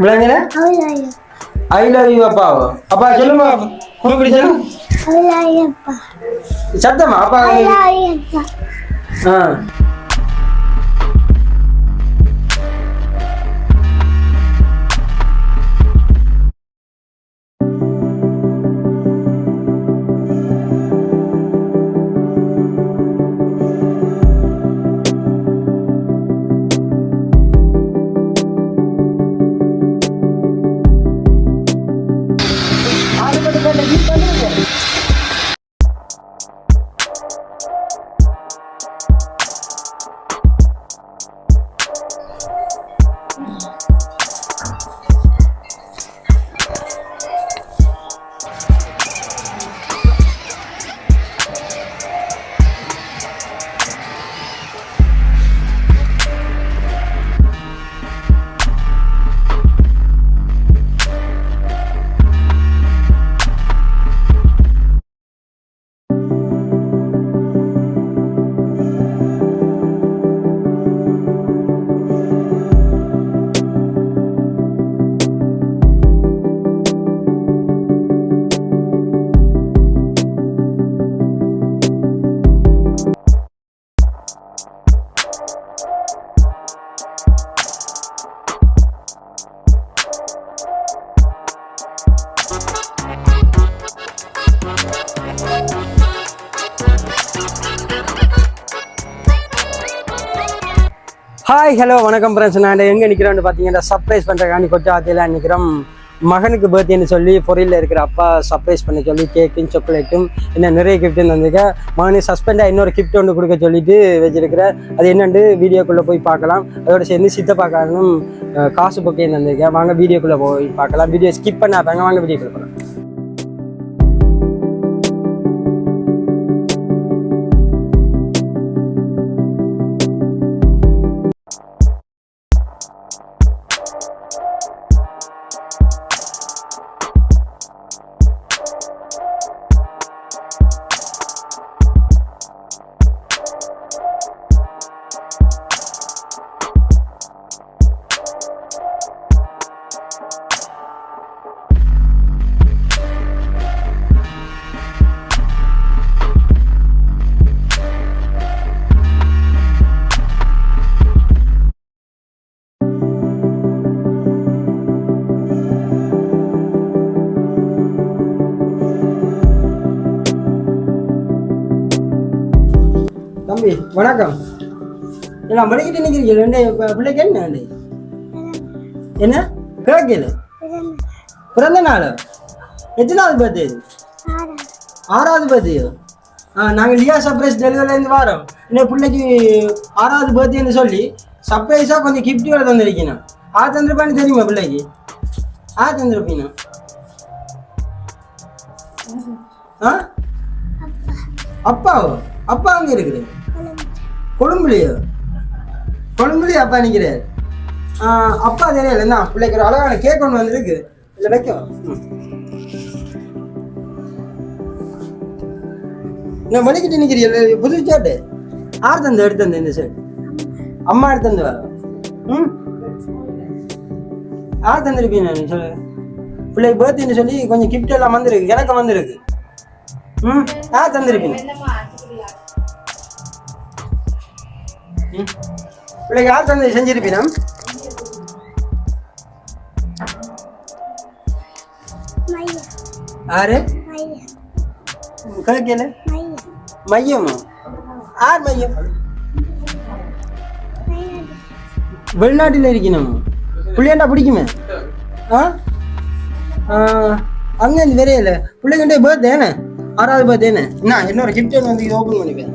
விளங்கல I love you அப்பா அப்பா சொல்லுமா கூப்பிடி சொல்லு சத்தமா அப்பா ஆ ஹாய் ஹலோ வணக்கம் ஃப்ரெண்ட்ஸ். நான் எங்கே நிற்கிறோன்னு பார்த்தீங்கன்னா சர்ப்ரைஸ் பண்ணுறக்காண்டி கொச்சாத்தியில் நிற்கிறோம். மகனுக்கு பர்த்டேன்னு சொல்லி பொரியலில் இருக்கிற அப்பா சர்ப்ரைஸ் பண்ண சொல்லி கேக்கும் சாக்லேட்டும் இன்னும் நிறைய கிஃப்ட்டு தந்துக்க. மகனுக்கு சஸ்பெண்டாக இன்னொரு கிஃப்ட் ஒன்று கொடுக்க சொல்லிட்டு வச்சிருக்கிறேன். அது என்னென்னு வீடியோக்குள்ளே போய் பார்க்கலாம். அதோட சேர்ந்து சித்தப்பாக்காரனும் காசு பொக்கையும் தந்திருக்கேன். வாங்க வீடியோக்குள்ளே போய் பார்க்கலாம். வீடியோ ஸ்கிப் பண்ணாதாங்க, வாங்க வீடியோக்குள்ளே போகலாம். தம்பி வணக்கம். நான் படிக்கிட்டு நிற்கிறீங்க. பிள்ளைக்கு என்ன என்ன கேட்கல? பிறந்த நாள் எத்தனாவது பர்த்டே? 6வது பர்த்டே. நாங்கள் லியா சர்ப்ரைஸ் டெலிவரிலேருந்து வரோம். இன்னும் பிள்ளைக்கு 6வது பர்த்டேன்னு சொல்லி சர்ப்ரைஸாக கொஞ்சம் கிஃப்ட்டுகளை தந்துருக்கீங்க. தந்துருப்பான்னு தெரியுமா பிள்ளைக்கு? தந்துருப்பீங்க. அப்பாவோ? அப்பா அங்கே இருக்குது கொழும்புலையோ? கொழும்புலையோ அப்பா நிற்கிறார். அப்பா தெரியல என்ன பிள்ளைக்கு ஒரு அழகான கேக் ஒன்று வந்துருக்கு. இல்லை வைக்கும். நான் வலிக்கிட்டு நிற்கிறீங்க. புது சாட்டு யார் தந்து எடுத்து இந்த ஷர்ட்? அம்மா எடுத்து வந்து வர. யார் தந்துருப்பீங்க சொல்லு. பிள்ளைக்கு பர்த்டேன்னு சொல்லி கொஞ்சம் கிஃப்ட் எல்லாம் வந்துருக்கு. எனக்கு வந்துருக்கு. யார் தந்துருப்பீங்க? பிள்ளைக்கு யார் தந்து செஞ்சிருப்பீனா? யாரு கேட்கல? மையமா? யார் மையம்? வெளிநாட்டில் இருக்கணும். பிள்ளையாண்டா பிடிக்குமே. அங்கே இருந்து வேறே இல்லை. பிள்ளைகிட்டே பர்த்டே என்ன 6வது பர்த்டே என்ன இன்னொரு கிஃப்ட் ஒன்று வந்து ஓப்பன் பண்ணிப்பேன்.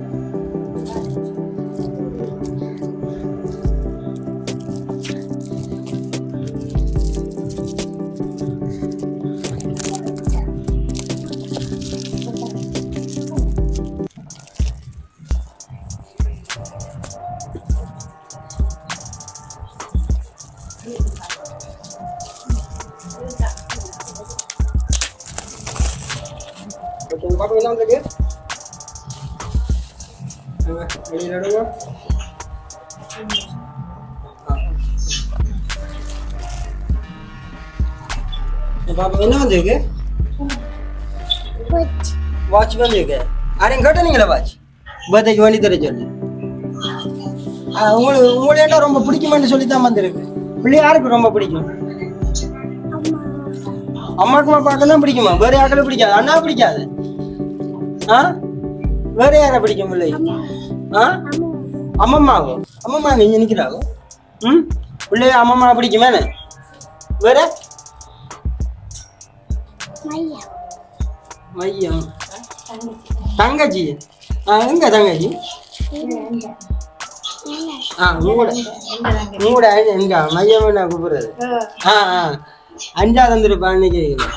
Bapak bilang lagi? Ini ada dua. பாப்பா என்ன வந்திருக்கு? வாட்ச் வந்திருக்கு. யாரையும் கேட்டீங்களா வாட்ச்? பர்த்டேக்கு வேண்டி தர சொல்லி. உங்களுக்கு என்ன ரொம்ப பிடிக்குமென்னு சொல்லி தான் வந்திருக்கு. பிள்ளை யாருக்கு ரொம்ப பிடிக்கும்? அம்மாக்குமா பார்க்க தான் பிடிக்குமா? வேற யாருக்கும் பிடிக்காது? அண்ணா பிடிக்காது? ஆ வேற யாரை பிடிக்கும் பிள்ளை? ஆ அம்மம்மாவோ? அம்மம்மா இங்க நிக்கிறாவோ? ம் பிள்ளைய அம்மம்மா பிடிக்குமே. வேற மையம் தங்கச்சி. எங்க தங்கச்சி? உங்களோட எங்க மையம் என்ன கூப்பிடுறது? அஞ்சா தந்துருப்பான்னு கேட்குறேன்.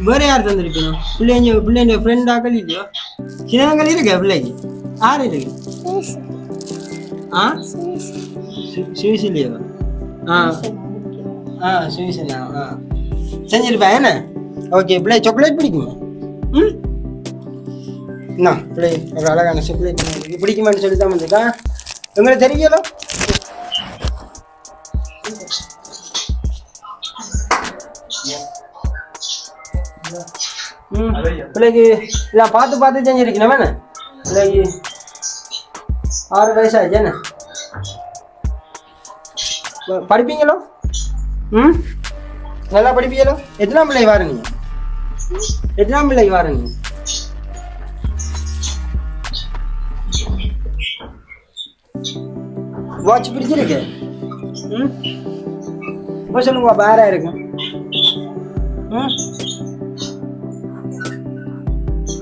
வேற யார் தந்துருப்பீங்க? பிள்ளைங்க ஃப்ரெண்டாக்கள் இல்லையோ? சின்னங்கள் இருக்கா பிள்ளைக்கு? யார் இருக்கு? சுவிசிலியோ? சுவிசனா செஞ்சிருப்பேன் என்ன? ஓகே. பிள்ளை சாக்லேட் பிடிக்குமா? என்ன பிள்ளை ஒரு அழகான சாக்லேட் பிடிக்குமான்னு சொல்லி தான் வந்துக்கா. உங்களுக்கு தெரியலோ? பிள்ளைக்கு எல்லாம் பார்த்து பார்த்து செஞ்சிருக்கணும் என்ன? பிள்ளைக்கு 6 வயசாச்சு என்ன? படிப்பீங்களோ? நல்லா படிப்பீங்களோ? எத்தனாம் பிள்ளை வார நீங்க? எத்தனாம் பிள்ளை வார நீங்க? வாட்ச் பிடிச்சிருக்கு. இப்போ சொல்லுங்க பாப்பா யாரா இருக்கு?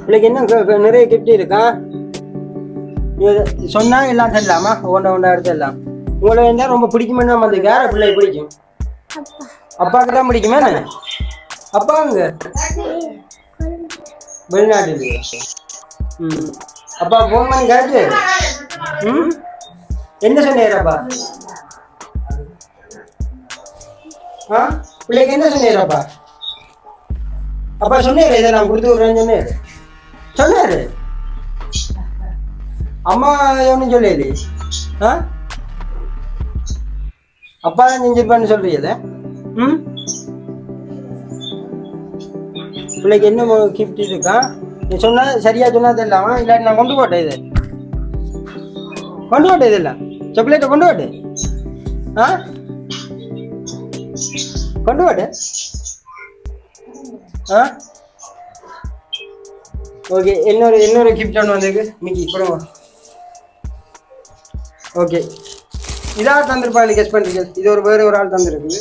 பிள்ளைக்கு என்ன நிறைய கிஃப்ட் இருக்கா? சொன்னா எல்லாம் தரலாமா? ஒன்றா எடுத்துடலாம். உங்களை என்ன ரொம்ப பிடிக்குமே வந்து யார பிள்ளை பிடிக்கும்? அப்பாவுக்கு தான் பிடிக்குமே. அப்பாங்க வெளிநாட்டு. அப்பா போன் பண்ணி கேட்டு என்ன சொன்னீரப்பா? பிள்ளைக்கு என்ன சொன்னீரப்பா? அப்பா சொன்னீர் இதை நான் கொடுத்து விடுறேன்னு சொன்னாரு. அம்மா ஒன்றும் சொல்லியது. அப்பா தான் செஞ்சிருப்பான்னு சொல்றீங்கள? பிள்ளைக்கு என்ன கிஃப்ட் இருக்கா? நீ சொன்னா சரியா சொன்னா தெரியலாமா? இல்லாட்டி நான் கொண்டு போட்டேன். இது கொண்டு போட்டேன். இதெல்லாம் சாக்லேட்டை கொண்டு போட்டேன். கொண்டு போட்டேன். ஓகே. இன்னொரு கிஃப்ட் ஒன்று வந்திருக்கு. மிக்கி கொடுங்க. ஓகே. இதாக தந்துருப்பாங்க. கெஸ் பண்ணுறீங்க. இது வேற ஒரு ஆள் தந்துருக்கு.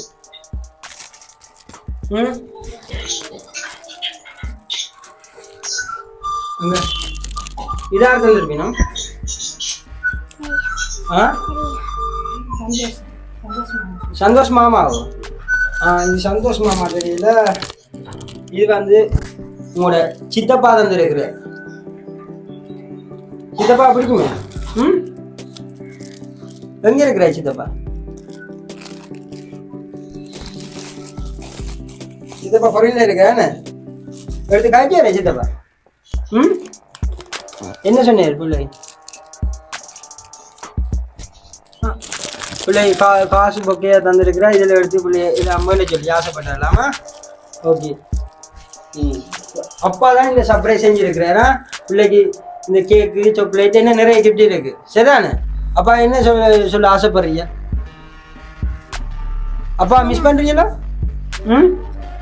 இதாக தந்துருப்பீங்க. சந்தோஷ் மாமாவோ? இது சந்தோஷ் மாமா தெரியல. இது வந்து உங்களோட சித்தப்பா தந்துருக்குற. சித்தப்பா பிடிக்குமே. எங்க இருக்கிற சித்தப்பா? சித்தப்பா பொருள் இருக்க எடுத்து காய்ச்சாரு சித்தப்பா. என்ன சொன்னார் பிள்ளை? பிள்ளை காசு பொக்கையா தந்துருக்குறா. இதில் எடுத்து பிள்ளைய இதை அம்மையில சொல்லி ஆசைப்படலாமா? ஓகே. அப்பா தான் இந்த சர்ப்ரைஸ் செஞ்சிருக்கிறாரா பிள்ளைக்கு. இந்த கேக்கு சாக்லேட் என்ன நிறைய கிஃப்ட் இருக்கு. சரிதானே? அப்பா என்ன சொல்ல ஆசைப்படுறீங்க? அப்பா மிஸ் பண்றீங்களா?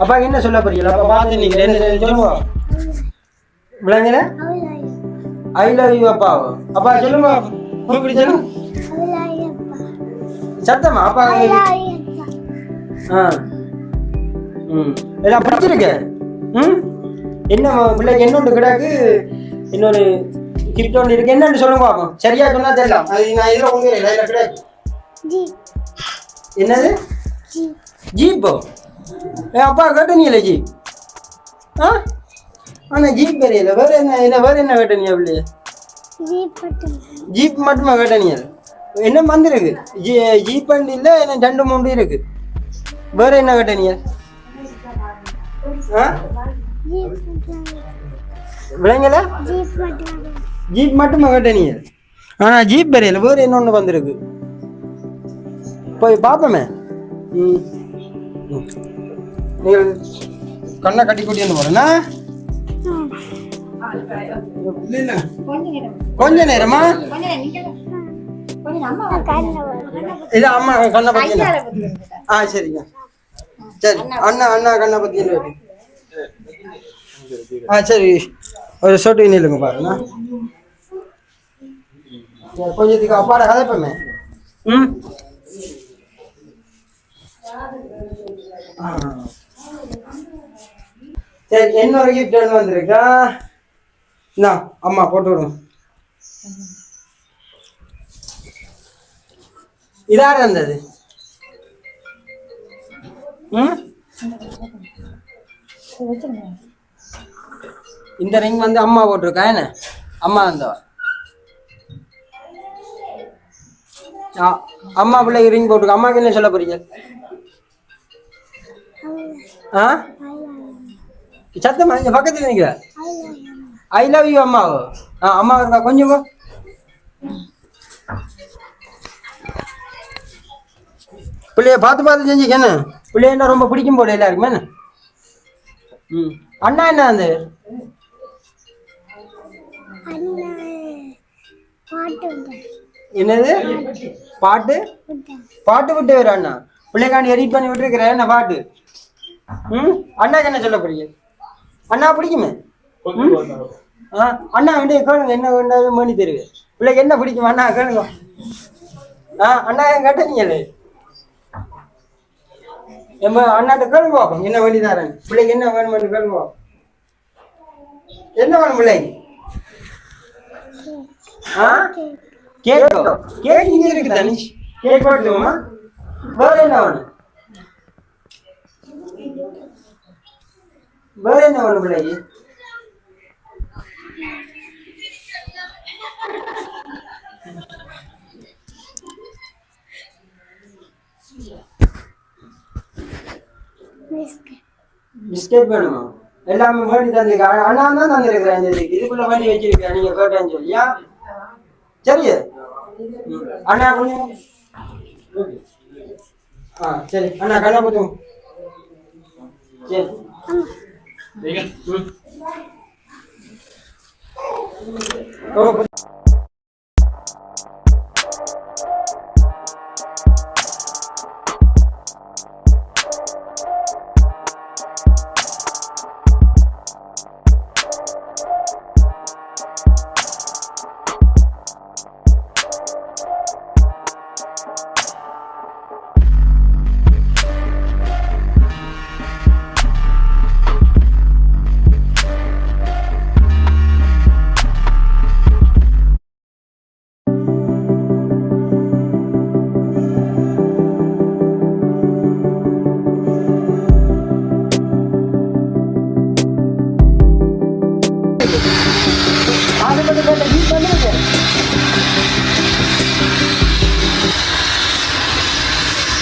அப்பா என்ன சொல்ல போறீங்களா? அப்பா பார்த்து நீங்க என்ன சொல்லுங்க. விளங்கல? ஐ லவ் யூ அப்பா. அப்பா சொல்லுங்க. இப்படி சொல்லுங்க சத்தமா. அப்பா எல்லாம் பிடிச்சிருக்கு. என்ன பிள்ளைக்கு என்ன ஒன்று கிடாக்கு? இன்னொரு கிஃப்ட் ஒன்று இருக்கு. என்னன்னு சொல்லுங்க பாப்போம். சரியா சொன்னா தெரியலாம். அது நான் இதில் ஒன்று கிடையாது. என்னது? ஜீப்போ? அப்பா கேட்டீங்களே ஜீப். ஆனால் ஜீப் தெரியல. வேற என்ன கேட்டீங்க பிள்ளைய? ஜீப் மட்டுமா கேட்டீங்க? என்ன வந்திருக்கு? ஜீப் வண்டி இல்லை. என்ன 2-3 இருக்கு. வேற என்ன கேட்டீங்க? விளங்கல? ஜீப் மட்டுமா கேட்டீங்க? ஆனால் ஜீப் தெரியல. வேற என்ன ஒன்று வந்திருக்கு. போய் பார்ப்போமே. ம் ம். நீங்கள் கண்ணை கட்டி கூட்டிட்டு போறேன்னா கொஞ்ச நேரமா இது அம்மா கண்ணை பத்தி சரிங்க சரி அண்ணா கண்ணை பத்தி சரி ஒரு சொட்டு நில்லுங்க பாருங்க கொஞ்சத்துக்கு அப்பாட கதைப்போமே. ம் சரி இன்னொரு கிஃப்ட் ஒன்று வந்திருக்கா. அம்மா போட்டு விடும். இதார இருந்தது. ம் இந்த ரிங் வந்து அம்மா போட்டிருக்கா. என்ன அம்மா வந்தவா அம்மா பிள்ளைக்கு ரிங் போட்டிருக்கா. அம்மாவுக்கு என்ன சொல்ல போறீங்க? சத்தமா இங்க பக்கத்துல நிக்கிற ஐ லவ் யூ அம்மாவோ. அம்மா இருக்கா கொஞ்சம் பிள்ளைய பார்த்து செஞ்சுக்க. என்ன பிள்ளைய ரொம்ப பிடிக்கும் போல எல்லாருக்குமே. என்ன அண்ணா என்ன அந்த என்னது பாட்டு விட்டு வர அண்ணா பிள்ளைக்காண்டி எடிட் பண்ணி விட்டுருக்கிற என்ன பாட்டு. அண்ணாக்கு என்ன சொல்ல போறீங்க? அண்ணா பிடிக்குமே. அண்ணா வேண்டிய கேளுங்க என்ன வேண்டாலும் பண்ணி தருவேன். பிள்ளைக்கு என்ன பிடிக்கும் அண்ணா கேளுங்க. அண்ணா கேட்டீங்களே அண்ணாட்ட கேளுங்க பார்ப்போம் என்ன வேண்டி தரேன். பிள்ளைக்கு என்ன வேணும்னு கேளுங்க. என்ன வேணும் பிள்ளைக்கு? கேக் இங்க இருக்கு தனிஷ். கேக் போட்டுமா? வேற என்ன வேணும்? வேற என்ன வேணும் பிள்ளைக்கு? பிஸ்கெட் வேணுமா? எல்லாமே வேண்டி தந்திருக்கா. அண்ணா தான் தந்திருக்கிறேன். இதுக்குள்ள வேண்டி வச்சிருக்கேன் நீங்க கேட்டேன்னு சொல்லியா? சரி அண்ணா கொஞ்சம் சரி அண்ணா கண்ணா போதும். சரி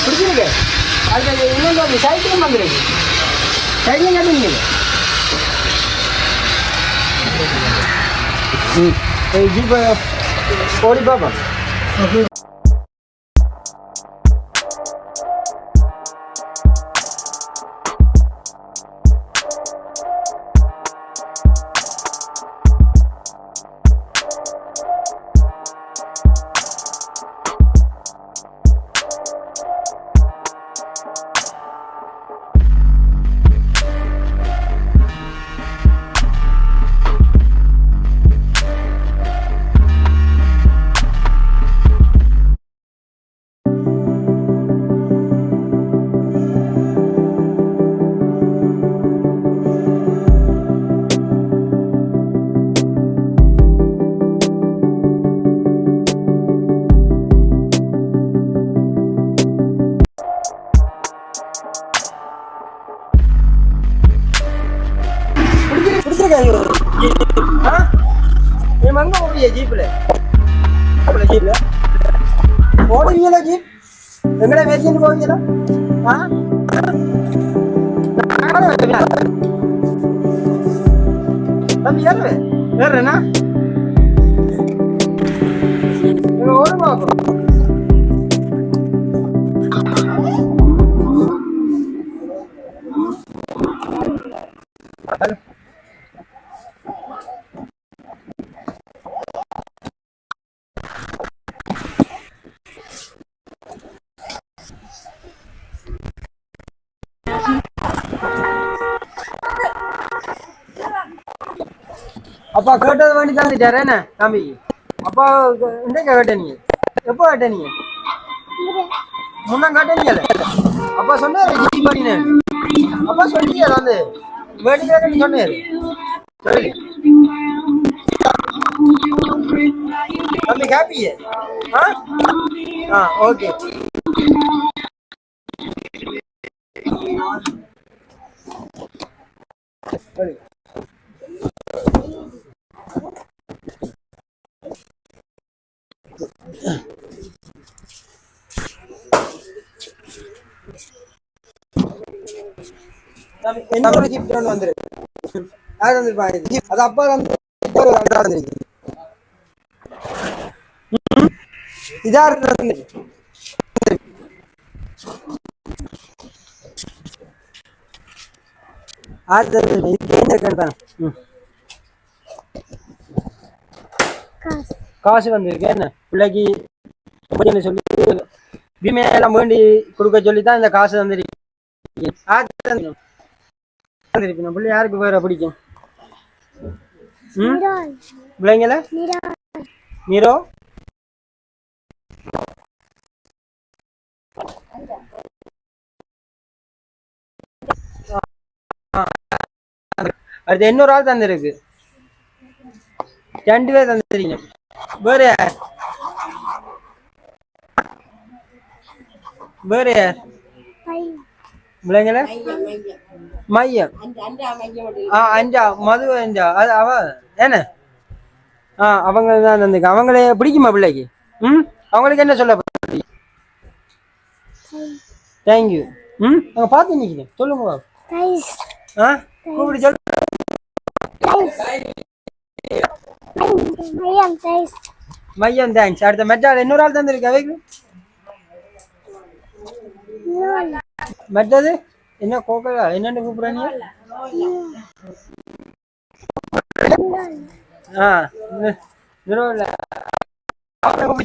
பிடிச்சிருக்கு. அதுக்கு இன்னொன்று சைக்கிளும் வந்துருக்கு. சைக்கிளும் கட்டுங்க. ஜீப்பை ஓடி பார்ப்போம். எங்க போறீங்க ஜீப்ல? ஜீப்ல ஓடுவீங்களா? ஜீப் எங்கடா வேசிட்டு போவீங்களா? தம்பி ஏறுறேண்ணா ஓடுமா? அப்பா கேட்டது வேண்டி தந்துட்டாரு என்ன தம்பி? அப்பா இன்றைக்கு கேட்ட நீங்க எப்போ கேட்ட நீங்க? முன்னா கேட்ட நீங்கல்ல? அப்பா சொன்னாரு ஜிபி பண்ணினேன். அப்பா சொல்லியா வந்து வேண்டி கேட்கன்னு சொன்னாரு. சொல்லி தம்பி ஹாப்பி? ஆ ஆ ஓகே. சரி. என்ன ஒரு கிஃப்ட் ஒன்று வந்துரு. யார் வந்துருப்பாங்க? அது அப்பா வந்து வந்துருக்கு. இதா இருக்கு. காசு வந்திருக்கு என்ன பிள்ளைக்கு சொல்லி எல்லாம் வேண்டி கொடுக்க சொல்லித்தான் இந்த காசு வந்துருக்கு. பிள்ளை யாருக்கு வேற பிடிக்கும்? பிள்ளைங்கள மீரோ அடுத்து இன்னொரு ஆள் தந்திருக்கு. 2 பேர் தந்துருக்கீங்க. வேற யார்? வேற யார்? பிள்ளைங்கள மையம் அஞ்சா மது அஞ்சா அது அவ என்ன அவங்க தான் தந்துருக்கு. அவங்களே பிடிக்குமா பிள்ளைக்கு? அவங்களுக்கு என்ன சொல்ல? தேங்க்யூ. அவங்க பார்த்து நிற்கிறேன் சொல்லுங்க. கூப்பிட்டு சொல்லு. மையம் தேங்க்ஸ். அடுத்த மெட்டால் இன்னொரு ஆள் தந்திருக்கு. அவைக்கு மெட்டது என்ன கோக்கா என்னன்னு கூப்பிடுறீங்க?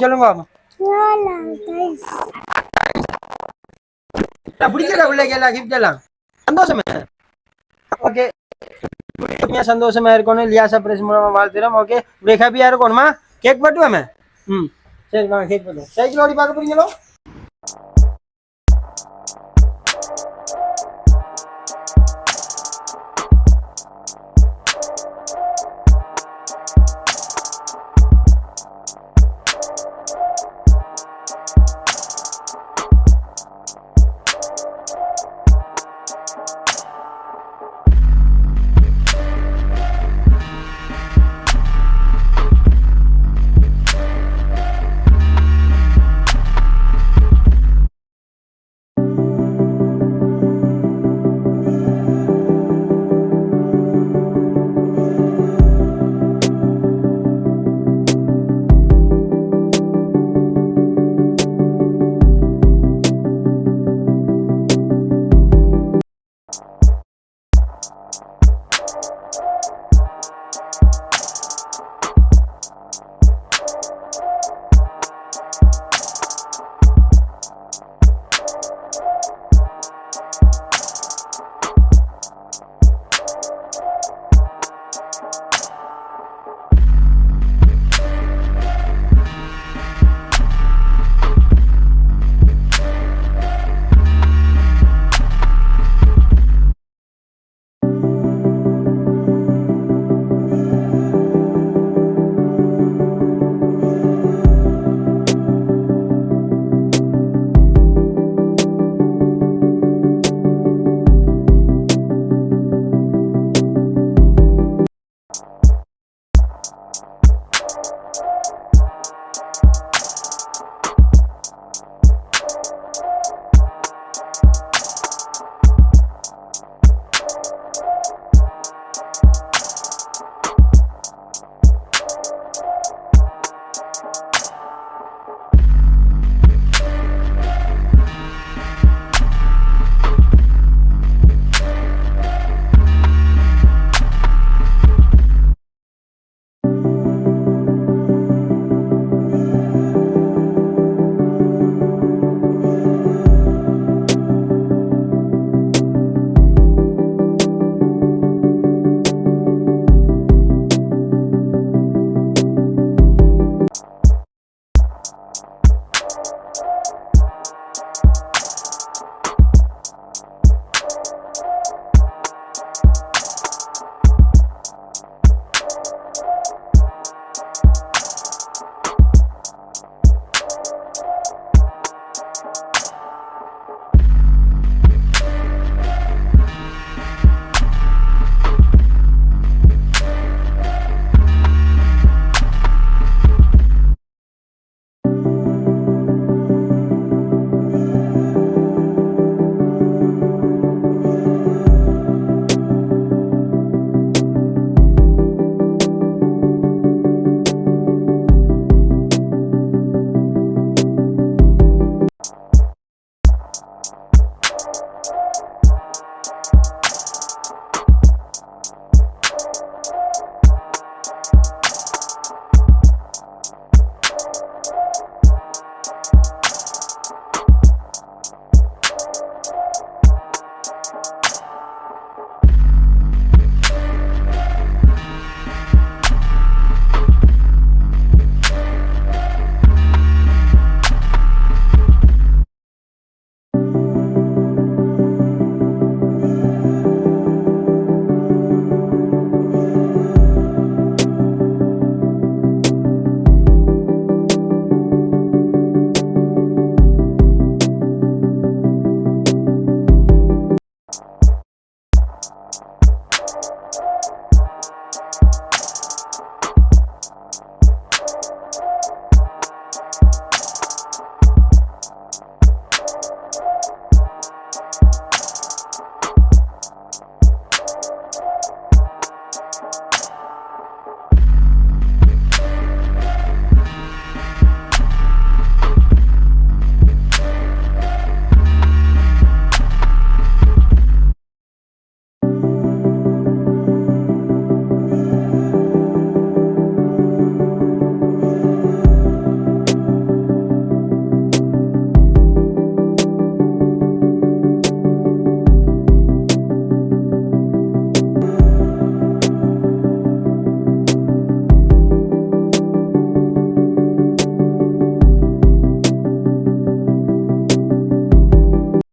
சொல்லுங்க. பிடிக்கிற பிள்ளைக்கு எல்லாம் கிஃப்ட் எல்லாம் சந்தோஷமே. ஓகே சந்தோஷமா இருக்கணும். லியா சர்ப்ரைஸ் மூலமா வாழ்த்துறோம். ஓகே இப்படி ஹாப்பியா இருக்கணுமா? கேக் பட்டுவாமே. சரி வாங்க கேக் பட்டுவோம். சைக்கிள் ஓடி பார்க்க போறீங்களோ?